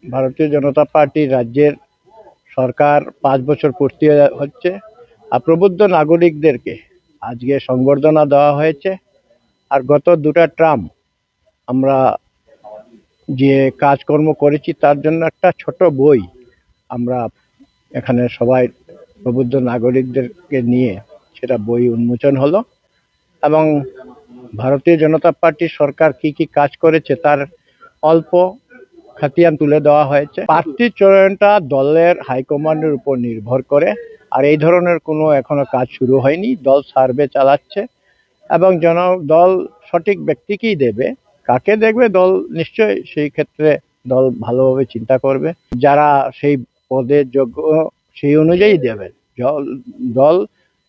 ভারতীয় জনতা পার্টি রাজ্যের সরকার 5 বছর পূর্তি হচ্ছে। আর প্রবুদ্ধ নাগরিকদেরকে আজকে সংবর্ধনা দেওয়া হয়েছে। আর গত 2টা ট্রাম আমরা যে কাজকর্ম করেছি তার জন্য একটা ছোট বই আমরা এখানে সবাই প্রবুদ্ধ নাগরিকদেরকে নিয়ে সেটা বই উন্মোচন হলো। এবং ভারতীয় জনতা পার্টির সরকার কি কি কাজ করেছে তার অল্প খতিয়ান তুলে দেওয়া হয়েছে। প্রার্থী চয়নটা দলের হাইকমান্ডের উপর নির্ভর করে। আর এই ধরনের কোনো এখনো কাজ শুরু হয়নি। দল সার্ভে চালাচ্ছে এবং দল সঠিক ব্যক্তিকেই দেবে। কাকে দেখবে দল নিশ্চয়ই সেই ক্ষেত্রে দল ভালোভাবে চিন্তা করবে। যারা সেই পদের যোগ্য সেই অনুযায়ী দেবে। দল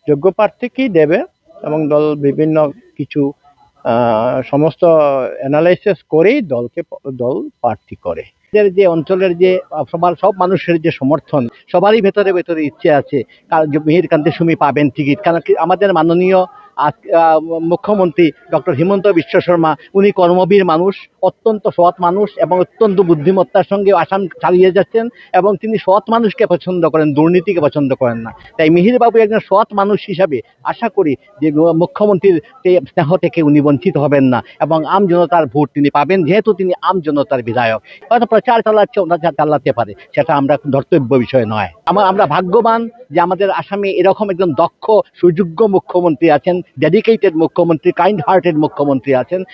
যোগ্য প্রার্থীকেই দেবে এবং দল বিভিন্ন কিছু সমস্ত অ্যানালাইসিস করেই দল প্রার্থী করে। যে অঞ্চলের যে সব মানুষের যে সমর্থন, সবারই ভেতরে ভেতরে ইচ্ছে আছে মিহির কান্তি সুমি পাবেন টিকিট। কারণ আমাদের মাননীয় মুখ্যমন্ত্রী ডক্টর হিমন্ত বিশ্ব শর্মা, উনি কর্মবীর মানুষ, অত্যন্ত সৎ মানুষ এবং অত্যন্ত বুদ্ধিমত্তার সঙ্গে আসাম চালিয়ে যাচ্ছেন এবং তিনি সৎ মানুষকে পছন্দ করেন, দুর্নীতিকে পছন্দ করেন না। তাই মিহির বাবু একজন সৎ মানুষ হিসাবে আশা করি যে মুখ্যমন্ত্রীর স্নেহ থেকে উনি বঞ্চিত হবেন না এবং আম জনতার ভোট তিনি পাবেন, যেহেতু তিনি আম জনতার বিধায়ক। হয়তো প্রচার চালাচ্ছে, ওনারা চালাতে পারে, সেটা আমরা ধর্তব্য বিষয় নয়। আমরা ভাগ্যবান যে আমাদের আসামে এরকম একজন দক্ষ সুযোগ্য মুখ্যমন্ত্রী আছেন, ডেডিকেটেড মুখ্যমন্ত্রী, কাইন্ড হার্টেড মুখ্যমন্ত্রী আছেন।